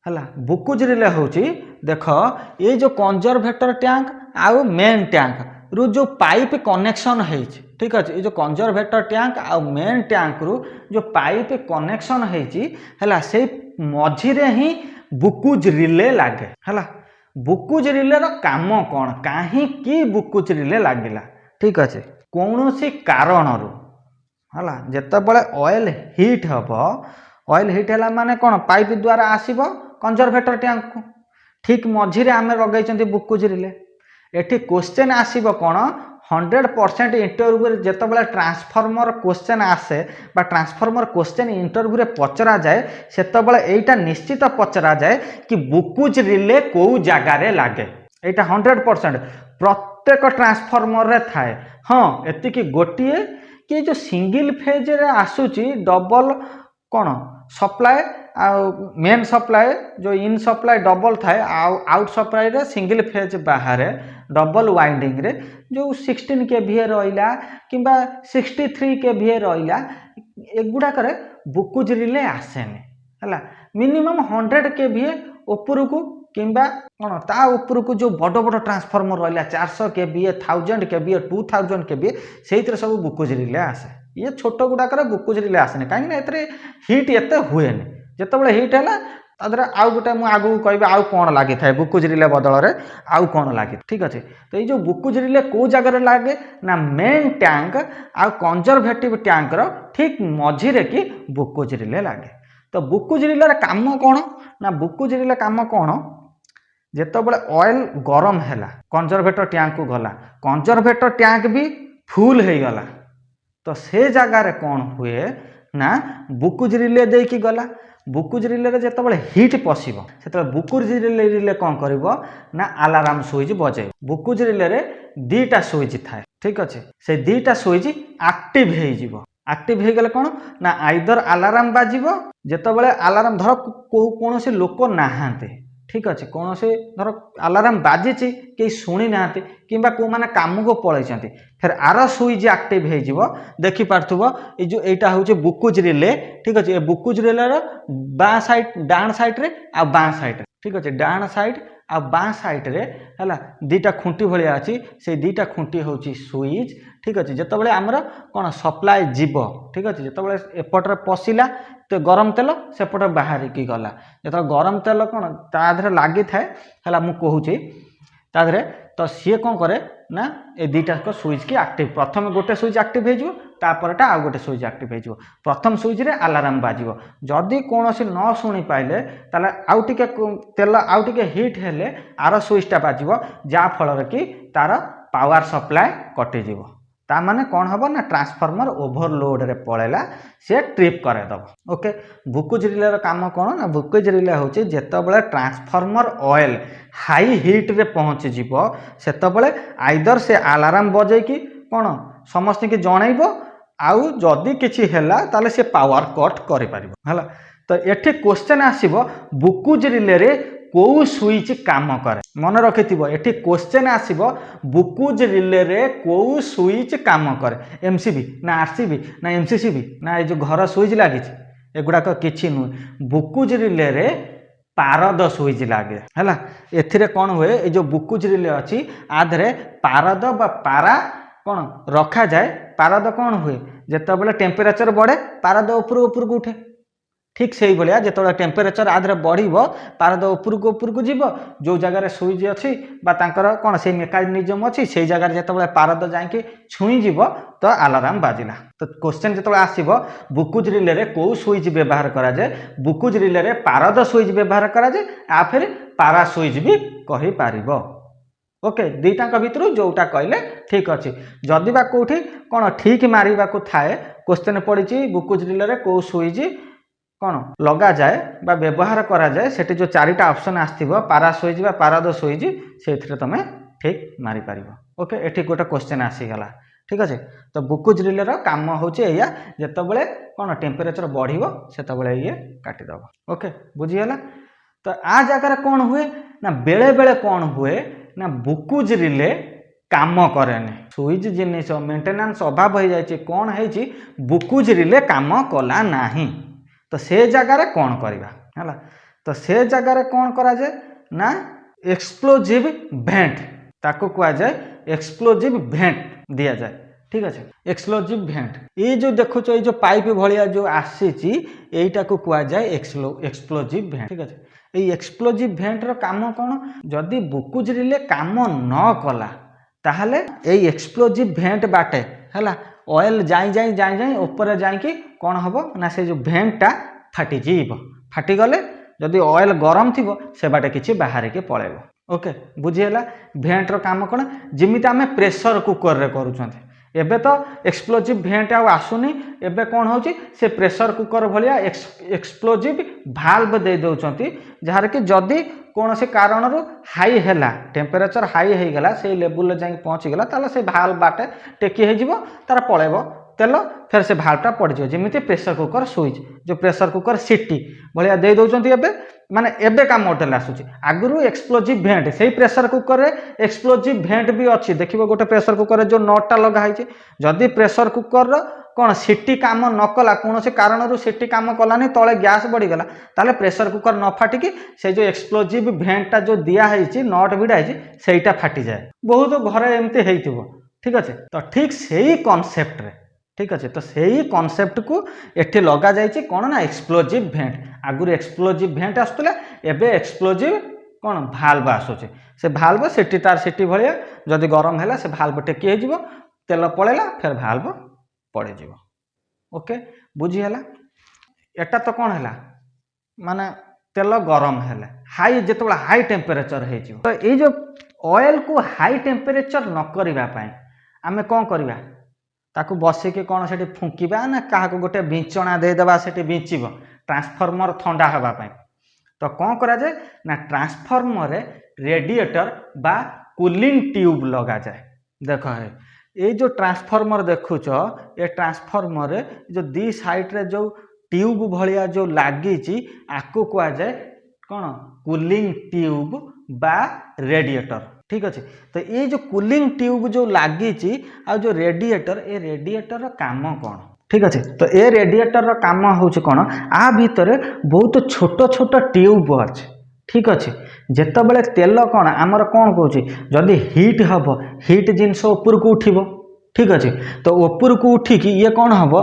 हला बुकुज रिले होची देखो ये जो कंजर्वेटर टैंक आउ मेन टैंक रु जो पाइप कनेक्शन है ठीक अच्छे ये जो कंजर्वेटर टैंक आ मेन टैंक रु जो पाइप कनेक्शन है से मझिरे ही बुकुज रिले लगे है बुकुज रिले काम कौन कहीं बुकुज रिले लगिला ठीक अच्छे कौन सी कारण है जितेबाला ऑयल हिट हम ऑयल हिट है माने कौन पाइप द्वारा आसब कंजर्वेटर टैंक को ठीक मझिरे आम लगे बुकुज रिले एठी क्वेश्चन आसीबो कोन 100% इंटरव्यू जेतबेला ट्रांसफॉर्मर क्वेश्चन आसे बा ट्रांसफॉर्मर क्वेश्चन इंटरव्यू रे पचरा जाए सेतबेला एटा निश्चित पचरा जाए कि बुकुज रिले को जगह रे लागे एटा 100% प्रत्येक ट्रांसफॉर्मर रे थाए हाँ एति कि गोटिए कि जो सिंगल फेज रे आसूची डबल कौन सप्लाए मेन सप्लाए जो इन सप्लाए डबल थाए आउट सप्लाए रे सिंगल फेज बाहर डबल वाइंडिंग रे जो 16 केवीए रहिला किंबा 63 केवीए रहिला एगुडा करे बुकुज रिले आसेनी हला मिनिमम 100 केवीए ऊपर को किंबा कौन ता ऊपर को जो बड़ बड़ ट्रांसफॉर्मर रहिला 400 केवीए 1000 केवीए 2000 केवीए सेइतरे सब बुकुज रिले आसे ये छोट गुड़ाकर बुकुज रिले आसेनी कहीं हिट एत हुए जिते हिट है तादर आउ गोटे मुझे आगू कह आउ कौन लगी था बुकुज रिले बदल में आउ कौन लगे ठीक अच्छे तो ये जो बुकुज रिले कौ जगह लगे ना मेन टैंक आउ कंजरभेटिव टैंकर ठीक मझिरे कि बुकुज रिले लगे तो बुकुज रिले काम कौन ना बुकुज रिले काम कौन जितेबाला ऑयल गरम है कंजरभेटर टैंक को गला कंजरभेटर टैंक भी फुल हो गला तो से जगार कौन हुए ना बुकुज रिले देकी गला बुकुज रिले रे जितेबाला हिट पशिबो से बुकुज रिले कौन करिवो ना अलार्म स्विच बजे बुकुज रिले रे दीटा स्विच थाए ठीक अच्छे से दीटा स्विच एक्टिव हो जिवो एक्टिव हो गले कौन ना आइदर अलार्म बाजिवो जितेबाला अलार्म धर कौन से लोक नाहांते ठीक अच्छे कौन से धर अलार्म बाजी कहीं शुणी ना कि कौ मैंने कम को पलैंती फिर आर स्विच एक्टिव हो देखिपु ये जो यहाँ हूँ बुकुज रिले ठीक अच्छे ये बुकुज रिले बाँ साइड डाण साइड रे आ बाँ साइड ठीक अच्छे डाण साइड आ बाँ साइड रे है दीटा खुंटी भाया अच्छी से दीटा खुंटी हूँ स्विच ठीक अच्छे जितेबाला आमर कौन सप्लाए जीव ठीक अच्छे जितेबाला एपटे पशिला तो गरम तेल सेपटे बाहर की गला जो गरम तेल कौन तादे लगी थाए है मुझे कहूँ तादे तो सी कौन करे ना ये दुईटा स्विच की एक्टिव प्रथम गोटे स्विच एक्टिव होता आउ गोटे स्विच एक्टिव हो प्रथम स्विच रे अलार्म बाजिवो जदि कौन से न शुणी पाइले ताले आउ टिके तेल आउ टिके हिट हेले आर स्विचटा बाजिवो जा फल कि तार पावर सप्लाए कटिजिवो ता माने कौन हम ना ट्रांसफॉर्मर ओवरलोड रे पड़ेला से ट्रिप करेदब ओके बुकुज रिले काम कौन ना बुकुज रिले हूँ जितेबाला ट्रांसफॉर्मर ऑयल हाई हिट रे पहुँच जीव सेतबले आइदर से अलार्म बजे कि कौन समस्त की जनइब आउ जदि किछि हैला ताले से पावर कट करि परिबो हला तो एठी क्वेश्चन आसीबो बुकुज रिले रे को स्विच काम करे मन रखिथिबो एठी क्वेश्चन आसीबो बुकुज रिले रे को स्विच काम करे एमसीबी ना आरसीबी ना एमसीसीबी ना ए जो घर स्विच लागी एगुड़ा किछि नुहे बुकुज रिले रे पारद स्विच लगे है एथिरे कौन हुए ये जो बुकुज रिले अच्छी आधे पारद बा पारा कौन रखा जाए पारद कौन हुए जितेबाला टेम्परेचर बढ़े पारद ऊपर को उठे ठीक से भाया जिते टेम्परेचर आधे बढ़ पारद ऊपर को जीव जो जगार स्विच अच्छी कौन से मेकानिजम अच्छी से जगार जिते पारद जाकि छुईज तो अलार्म बाजिला तो क्वेश्चन जो आसब बुकुज रिले रे को स्विच व्यवहार करा जाए बुकुज रिले रे पारद स्विच व्यवहार करा जाए आ फिर पारा स्विच भी कहि पारिबो ओके दुईटा भितर जोटा कहले ठीक अच्छे जदि बा कौटी कौन ठीक मारिबा को थाए क्वेश्चन पड़ी बुकुज रिले रे को स्विच कौन लगा जाए बा व्यवहार करा जाए सेठी जो चारिटा ऑप्शन आसथिबो पारा स्विच बा पारद स्विच से तमें ठीक मारी पारिबो ओके एठी गोटे क्वेश्चन आसीगला ठीक अच्छे तो बुकुज रिले काम हूँ या जितेबाला कौन टेम्परेचर बढ़ो से ये काटिदेव ओके बुझीगला तो आ जगार कौन हुए ना बेले बेले कौन हुए ना बुकुज रिले काम करेनि स्विच जिनिस मेंटेनेंस अभाव हो जाए कौन है बुकुज रिले काम कला नाही तो से जगार कौन करवा है तो से जगार कौन करा जाए ना एक्सप्लोजिव भेंट ताको कहा जाए एक्सप्लोजिव भेंट दिया जाए ठीक अच्छे एक्सप्लोजिव भेंट ये जो देखो ये जो पाइप भाया जो आसी यहीटा को कहा जाए एक्सप्लोजिव भेंट ठीक अच्छे ये एक्सप्लोजिव भेंटर काम कौन जदि बुकुज रिले काम न कला ताहले ये एक्सप्लोजिव भेंट बाटे है ऑयल जाई जाई जाई जाई ऊपर जाकि कौन हम ना से जो भेंटा फाटीज फाटीगले जदि ऑयल गरम थी से बाटे किसी बाहर के पलैब ओके बुझीगला भेंटर काम कौन जमी आम प्रेसर कुकर रे करुँच एबे तो एक्सप्लोजिव भेंट आसुनी एबे कौन हो से प्रेसर कुकर भाया एक्सप्लोजिव भाल्व दे दौरान जार कि जदि कौन से कारण हाई है टेम्परेचर हाई हो गला से लेवल जा पहुँचीगला ताले से भाल्व बाटे टेकी हो तार पलैब तेल फिर से भाल्वटा पड़ज जमी प्रेसर कुकर स्विच जो प्रेसर कुकर सीटी भाया दे दौरान एवं माने एबे का मॉडल आसूची आगुरी एक्सप्लोजिव भेंट से प्रेसर कुकर रे एक्सप्लोजिव भेंट भी अच्छी देखिए गोटे प्रेसर कुकर जो नटटा लगाई जदि प्रेसर कुकर कौन सीटी काम न कला कौन से कारण सीटी काम कलानी तले गैस बढ़ीगला ताले प्रेसर कुकर न फाटिकी से जो एक्सप्लोजिव भेंटा जो दिखाई नट भिड़ाई सेटा फाटी जाए बहुत घरे एमती हो ठीक अच्छे तो ठीक से ही कॉन्सेप्ट रे ठीक अच्छे तो सही कॉन्सेप्ट को एठी लगा जाइए कौन ना एक्सप्लोजिव भेंट आगुरी एक्सप्लोजिव भेंट आसुला एबे एक्सप्लोजिव कौन भाल्व आसुचे से भाल्व सीटी तार सीटी भाया जदि गरम है से भाल्व टेकी हो तेल पड़ेगा फिर भाल्व पड़े ओके बुझीगला एटा तो कौन है माने तेल गरम है हाई जो हाई टेम्परेचर हो तो ये जो ऑयल को हाई टेम्परेचर न करने आमे कौन करवा ताकू बसिकी कौन से फुंकवा ना क्या गोटे विंचणा देदेबा से विंचब ट्रांसफॉर्मर ठंडा हाँपाई तो कौन करा जाए ना ट्रांसफॉर्मर रेडिएटर बा कूलिंग ट्यूब लगा जाए देख है ये जो ट्रांसफॉर्मर देखुच ये ट्रांसफॉर्मर जो दी साइड रे जो ट्यूब भाया जो लगी आपको कह जाए कौन कूलिंग ट्यूब बा रेडिएटर ठीक अच्छे तो ये जो कूलिंग ट्यूब जो लगी आ जो रेडिएटर ये रेडिएटर काम कौन ठीक अच्छे तो ये रेडिएटर काम हूँ कौन आ भितर बहुत छोट छोट ट्यूब अच्छे ठीक अच्छे जितेबाला तेल कौन आमर कौन कौन जदि हिट हम हिट जिनस उपरक उठब ठीक अच्छे तो उपरक उठिकी ये कौन हम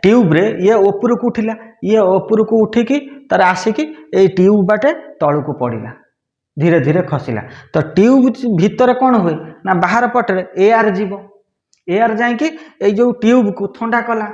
ट्यूब रे ये उपरक उठिला ये उपरक उठिकी तार आसिकी ये ट्यूब बाटे तलू पड़ा धीरे धीरे खसला तो ट्यूब भितर कौन हुए ना बाहर पटे एयर जीव एयर जाकि जो ट्यूब को ठंडा कला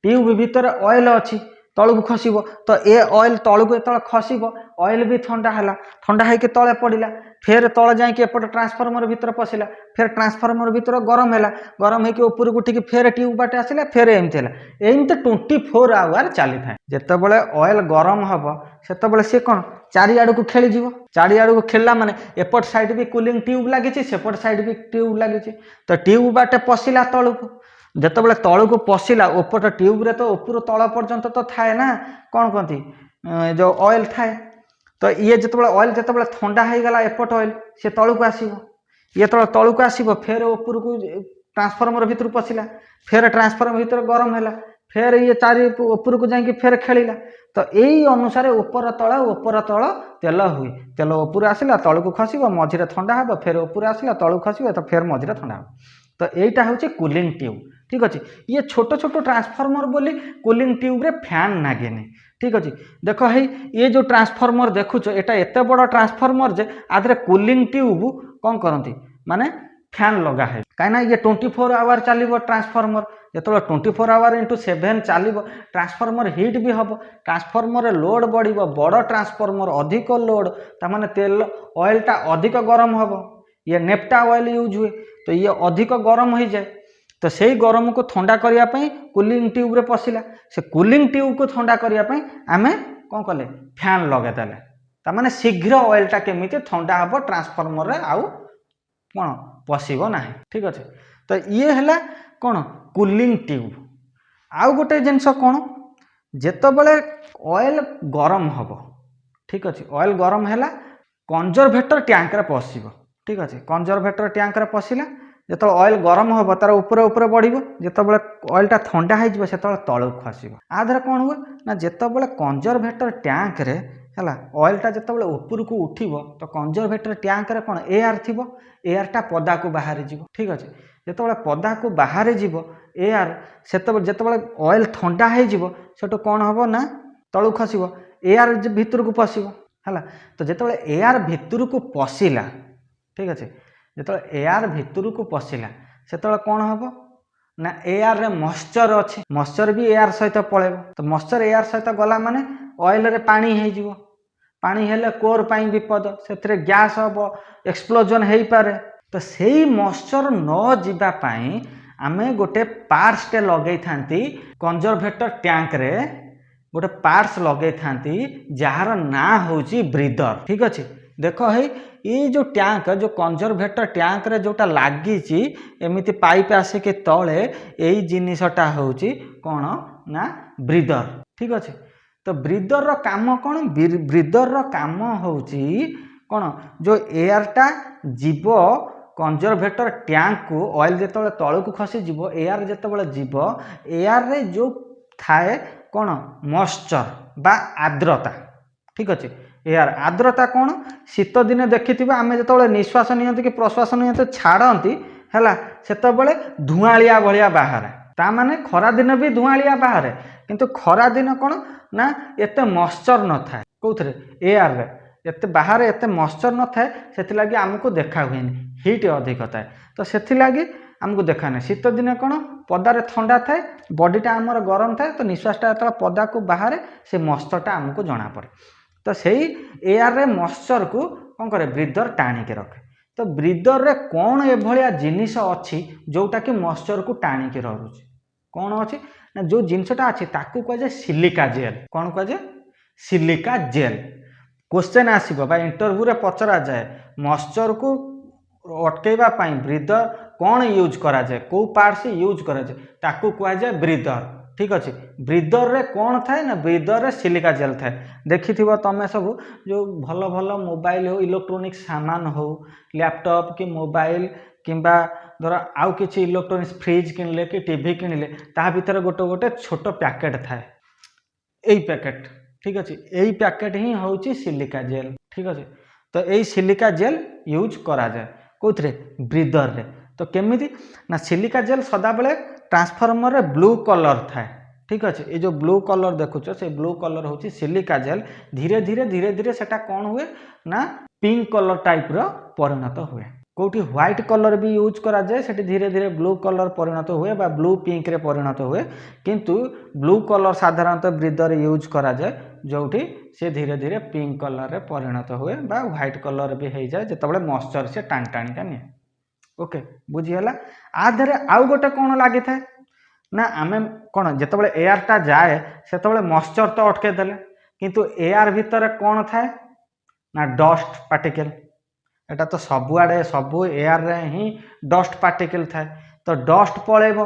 ट्यूब भितर ऑयल अच्छी तलू खसब तो ये ऑयल तलू जो खसब ऑयल भी ठंडा है ठंडा होकर तले पड़ा फिर तले जाकि एपट ट्रांसफॉर्मर भितर पशिला फिर ट्रांसफॉर्मर भितर गरम है गरम होकर उपरक उठिकी फिर ट्यूब बाटे आसला फिर एमती है एमती 24 आवर चली था जितेबाला ऑयल गरम हम से सी कौन चारिआड़ को खेलीज चारिआड़ को खेलला माने एपट साइड भी कूलिंग ट्यूब लगी सेपट साइड भी ट्यूब लगी तो ट्यूब बाटे पशिला तलू को जितेबाला तलू को पशिला उपट ट्यूब रे तो उपर तल पर्यंत तो थाए ना कौन कहती जो ऑयल थाए तो ये जितेबाला ऑयल जितेबाला ठंडा हो गला एपट ऑयल सी तलू को आसब ये तलू को आसब फिर उपर को ट्रांसफॉर्मर भितर पशिला फिर ट्रांसफॉर्मर भितर गरम है फिर ये चारि उपर को जाकि फिर खेलिला तो यही अनुसार उपर तल तेल हुए तेल उपर आसला तलू को खसब मझे ठंडा हम फिर उपर आसला तलू खसब तो फिर मझे ठंडा हम तो यहीटा हूँ कूलिंग ट्यूब ठीक अच्छे ये छोट छोट ट्रांसफॉर्मर बोली कूलिंग ट्यूब रे फैन नागेनि ठीक अच्छे देख है ये जो ट्रांसफॉर्मर देखुच एटा एत बड़ ट्रांसफॉर्मर जे आधे कूलिंग ट्यूब कौन करती माने फैन लगा है कहीं ये 24 आवर चलो ट्रांसफॉर्मर जो 24 आवर इंटू 7 चलो ट्रांसफॉर्मर हिट भी हम ट्रांसफॉर्मर लोड बढ़ बड़ ट्रांसफॉर्मर अधिक लोड ताने तेल ऑयलटा अधिक गरम हम ये नेप्टा ऑयल यूज हुए तो ये अधिक गरम हो जाए तो से गरम को ठंडा करने कूलिंग ट्यूब रे पशिला से कूलिंग ट्यूब को ठंडा करने आम कौन कले फैन लगेदेले ताने शीघ्र ऑयलटा केमी ठंडा हम ट्रांसफॉर्मर आउ कौन पशिब ना ठीक अच्छे तो ये है कौन कूलिंग ट्यूब आउ गोटे जिनस कौन जितेबाला ऑयल गरम हम ठीक अच्छे ऑयल गरम है कंजर्वेटर टैंक रे पशिब ठीक अच्छे कंजर्वेटर टैंक रे पशिला जो ऑयल गरम हम तार ऊपर बढ़ जितेबाला ऑयलटा ठंडा हो तलू खसब आधे कौन हुए ना जितेबाला कंजर्वेटर टैंक रे है ऑयलटा जितेबाला ऊपर को उठब तो कंजर्वेटर टैंक रे कौन एयर थी एयरटा पदा को बाहरी जीव ठीक अच्छे जितेबाला पदा को बाहरी जीव एयर से जितेबाला ऑयल ठंडा हो कौन हम ना तलू खसब एयर भितर को पशिब है तो जितेबाला एयर भितर को पशिला ठीक अच्छे जो एयर भितर को पशिला से कौन हम ना एयर रे मॉइस्चर अच्छे मॉइस्चर भी एयर सहित पलैब तो मॉइस्चर एयर सहित गला माने ऑयल रे पानी हो पानी हेले कोर पाई विपद से गैस हम एक्सप्लोजन हो पारे तो सही मॉइस्चर न जावाई आमे गोटे पार्ट्स टे लगे थांती कंजर्वेटर टैंक रे गोटे पार्ट्स लगे थांती जार ना होची ब्रीदर ठीक अच्छे देख है ये जो टैंक जो कंजर्वेटर टैंक रे जोटा लगी एमती पाइप आसिक तले यही जिनसटा हूँ कौन ना ब्रीदर। ठीक अच्छे तो ब्रीदर रो काम कौन ब्रीदर रो काम हूँ कौन जो एयरटा जीव कंजर्वेटर टैंक को ऑयल जो तलू खसी जीव एयर जो जीव एयर रे जो थाए कौन मॉइस्चर बा आर्द्रता। ठीक अच्छे एयर आर्द्रता कौन शीत दिने देखि आम जो निश्वास नियंती कि प्रश्वास नियंती छाड़ती है से धुआलिया भाया बाहर ताने खरा दिन भी धुआलिया बाहर किंतु खरा दिन कौन ना एते मॉइस्चर न थाए कौन एयर रे एते बाहर एते मॉइस्चर न थाए से आमको देखा हुए हीट अधिक थाए तो से आमको देखा नहीं शीत दिने कौन पदारे ठंडा थाए बॉडीटा आमर गरम थाए तो निश्वासटा जो पदा को बाहर से मॉइस्चरटा आमको जना पड़े तो सही एयर रे मॉइस्चर को कौन करे ब्रीदर टाणिक रखे। तो ब्रीदर रे कौन एभलिया जिनिस अच्छी जोटा कि मॉइस्चर को टाणिक रखुଛି कौन अच्छी ना जो जिनसटा अच्छी ताकू कहुए सिलिका जेल। कौन कहुए सिलिका जेल। क्वेश्चन आसीबो बा इंटरव्यू रे पचरा जाए मॉइस्चर को अटकेबा पाई ब्रीदर कौन यूज करा जाए को पार्ट्स यूज करा जाए ताकू कहुए जाए ब्रीदर। ठीक अच्छे ब्रीदर रे कौन थाए ना ब्रीदर रे सिलिका जेल थाए देखि तमें सब जो भल भल मोबाइल हो इलेक्ट्रोनिक सामान हो लैपटॉप कि मोबाइल किंबा धर आउ किसी इलेक्ट्रोनिक्स फ्रिज किनले कि टीवी किनले ता भीतर गोटे गोटे छोट पैकेट थाए यही पैकेट। ठीक अच्छे यही पैकेट ही हूँ सिलिका जेल। ठीक अच्छे तो यही सिलिका जेल यूज करा जाए कौन ब्रीदर रे। तो केमिति ना सिलिका जेल सदा बेले ट्रांसफॉर्मर रे ब्लू कलर थाए। ठीक अच्छे ये जो ब्लू कलर देखुच से ब्लू कलर हूँ सिलिका जेल धीरे धीरे सेटा कौन हुए ना पिंक कलर टाइप रो परिणत हुए कौटी व्हाइट कलर भी यूज करा जाए से धीरे धीरे ब्लू कलर परिणत हुए बा ब्लू पिंक रे परिणत हुए किंतु ब्लू कलर साधारणतः ब्रीदर यूज करा जाए जोठी से धीरे धीरे पिंक कलर रे परिणत हुए बा व्हाइट कलर भी हो जाए जिते मॉइस्चर से टाणी टाणिका निए। ओके बुझीगला आधे आउ गोटे कौन लगी था ना आम कौन जिते एयरटा जाए से मॉइस्चर तो अटके देले किंतु एयर भितर कौन थाए ना डस्ट पार्टिकल एटा तो सबुआड़े सबू एयर रे ही डस्ट पार्टिकल थाए तो डस्ट पलैब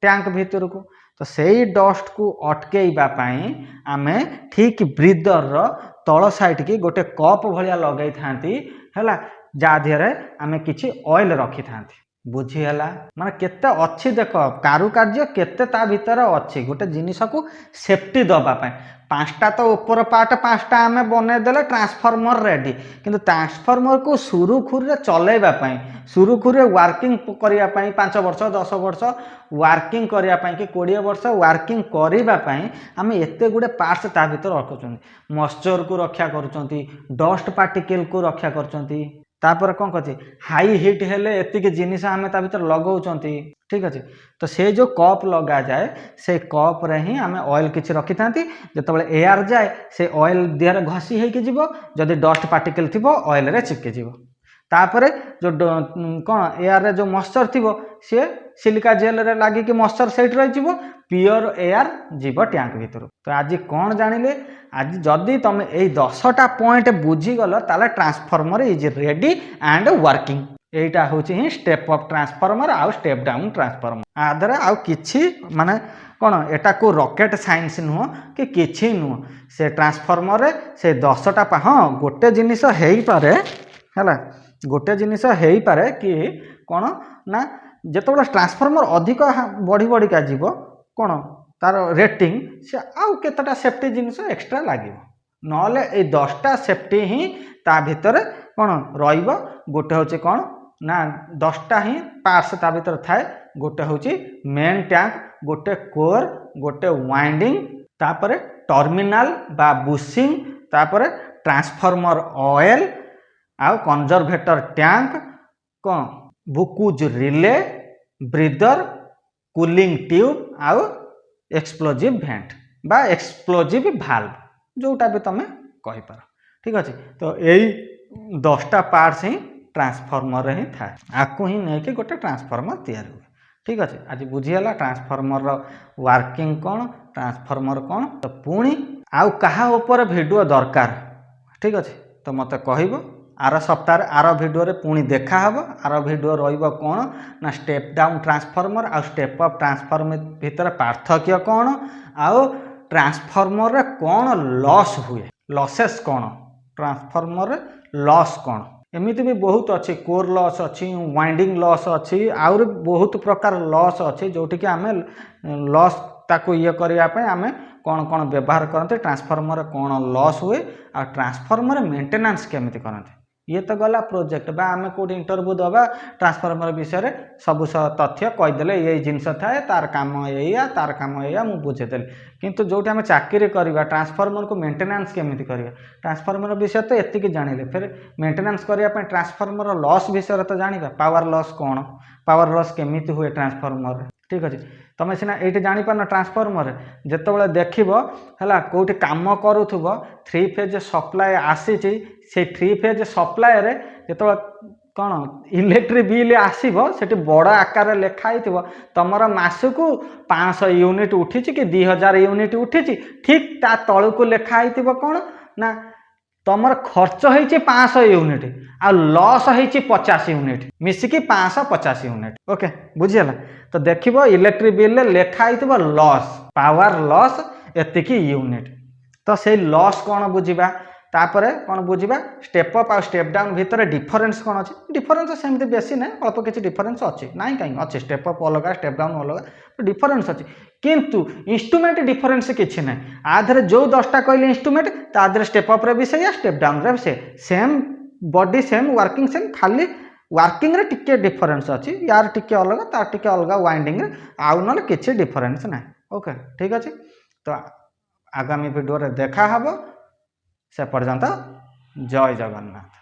टैंक भितर को तो सही डस्ट को अटकेइबा पाई आमे ठीक ब्रीदर रो तल साइड की गोटे कप भलिया लगई थांती हैला जा देहरे आमे किछि ऑयल रखी थांती। बुझीगला माने केते अच्छी देख कारुकार्य केते ता भीतर अच्छी गोटे जिनिस को सेफ्टी दबा पाए पांचटा तो ऊपर पार्ट पांचटा आमे बने देले ट्रांसफॉर्मर रेडी किंतु ट्रांसफॉर्मर को सुरुखुरु चलेबा पाई सुरुखुरु वर्किंग करिया पाई 5 वर्ष 10 वर्ष वर्किंग करिया पाई कि 20 वर्ष वर्किंग करिबा पाई आमे एते गुडे पार्ट्स ता भीतर रखुचंती मॉइस्चर को रक्षा करूचंती डस्ट पार्टिकल को रक्षा करूचंती तापर कौन कहे हाई हिट हेले एतिक जिनिस आम भर लगाऊँगी। ठीक अच्छे तो से जो कप लगा जाए से कप रे ही आम ऑयल किसी रखी था जो एयर जाए से ऑयल देहरे घसी हो जदि डस्ट पार्टिकल थी ऑयल रे चिपके जीव तापर जो कौन एयर रे जो मॉइस्चर थी सी सिलिका जेल रे लगे कि मॉइस्चर सेट रही प्योर एयर जीव टैंक भीतर। तो आज कौन जानिले आज जदि तुम यही 10टा पॉइंट बुझीगल ताले transformer is ready and working एटा होची ही स्टेप अप ट्रांसफॉर्मर आउ स्टेप डाउन ट्रांसफॉर्मर आदर आउ किछि माने कौन एटा को रॉकेट साइंस नुह कि किछि नुह से ट्रांसफॉर्मर रे से 10टा हाँ गोटे जिनिस हेई पारे हैला गोटे जिनिस हेई पारे कि कौन ना जेतबेला ट्रांसफॉर्मर अधिक बढ़ी बढ़िका जीव कौन तार रेटिंग से आउ केतटा सेफ्टी जिनिस एक्स्ट्रा लगे नले ए 10टा सेफ्टी ही ता भीतर कौन रहिबो गोटे होचे कौन ना 10टा ही पार्ट्स ता भीतर थाए गोटे होची मेन टैंक गोटे कोर गोटे वाइंडिंग तापर टर्मिनाल बा बुशिंग तापर ट्रांसफॉर्मर ऑयल आउ कंजर्वेटर टैंक कौन Buchholz relay breather cooling tube आउ एक्सप्लोजिव भेंट बा एक्सप्लोजिव भाल्व जोटा भी तुम कही पार। ठीक अच्छे तो यही 10टा पार्ट्स ही ट्रांसफॉर्मर ही थाए आपको ही नहीं कि गोटे ट्रांसफॉर्मर तैयार हुए। ठीक अच्छे आज बुझीगला ट्रांसफॉर्मर वर्किंग कौन ट्रांसफॉर्मर कौन तो पुणी आउ कहा ऊपर वीडियो दरकार। ठीक अच्छे तो मत कहब आर सप्ताह आर वीडियो रे पुणी देखा हब। आर वीडियो रहिबो कोन ना स्टेप डाउन ट्रांसफॉर्मर आ स्टेप अप ट्रांसफॉर्मर भितर पार्थक्य कोन आ ट्रांसफॉर्मर रे कोन लॉस हुए लॉसेस कोन ट्रांसफॉर्मर रे लॉस कोन एमिति भी बहुत अच्छी कोर लॉस अच्छी वाइंडिंग लॉस अच्छी आउर बहुत प्रकार लॉस अच्छी जोटि कि आमे लॉस ताको ये करिया पे आमे कौन कौन व्यवहार करते ट्रांसफॉर्मर कौन लॉस हुए आ ट्रांसफॉर्मर मेंटेनेंस केमिति करते ये तो गला प्रोजेक्ट बा आमे कोड इंटरव्यू दबा ट्रांसफॉर्मर विषय रे सब तथ्य कहीदेले ये जिनस थाए तार काम एया तार काम एया मु बुझेदेली किंतु जोटी आमे चाकरी करबा ट्रांसफॉर्मर को मेंटेनेंस केमिति करबा ट्रांसफॉर्मर विषय तो एतिकी जानिले फिर मेंटेनेंस करिया पे ट्रांसफॉर्मर लॉस विषय तो जानिबा पावर लॉस कौन पावर लॉस केमिति हुए ट्रांसफॉर्मर ठीक अच्छे तुम सीना ये जापार ट्रांसफॉर्मर जिते देखब है कौटी कम करूब 3 फेज सप्लाय आसी से 3 फेज सप्लाय जो कौन इलेक्ट्रिक बिल आसो से बड़ आकार लिखाई तुम मसकू 500 यूनिट उठी कि 2000 यूनिट उठी ठीक ता तलू को लिखाई कौन ना तुम खर्च हो 500 यूनिट आ लॉस हो 50 यूनिट मिसिकी 550 यूनिट ओके बुझीगला तो देखो इलेक्ट्रिक बिल लिखाई लॉस पावर लॉस एतिकी यूनिट तो से लॉस कौन बुझा तापर कौन बुझा स्टेप अप आ स्टेप डाउन भितर डिफरेन्स कौन अच्छे डिफरेन्स सेमती बेसी ना अल्प किसी डिफरेन्स अच्छी ना कहीं अच्छे स्टेप अप अलग स्टेप डाउन अलग तो डिफरेन्स अच्छी किंतु इंस्ट्रूमेंट डिफरेन्स किसी ना आधे जो 10टा कहले इंस्ट्रूमेंट तादे स्टेप अप रे भी से स्टेप डाउन रे भी से same body same working same खाली वर्किंग रे टिके डिफरेन्स अच्छी यार टिके अलग तार टिके अलग वाइंडिंग रे आउ ना किसी डिफरेन्स ना ओके ठीक अच्छे तो आगामी वीडियो रे देखा हबो से पर्यंत जय जगन्नाथ।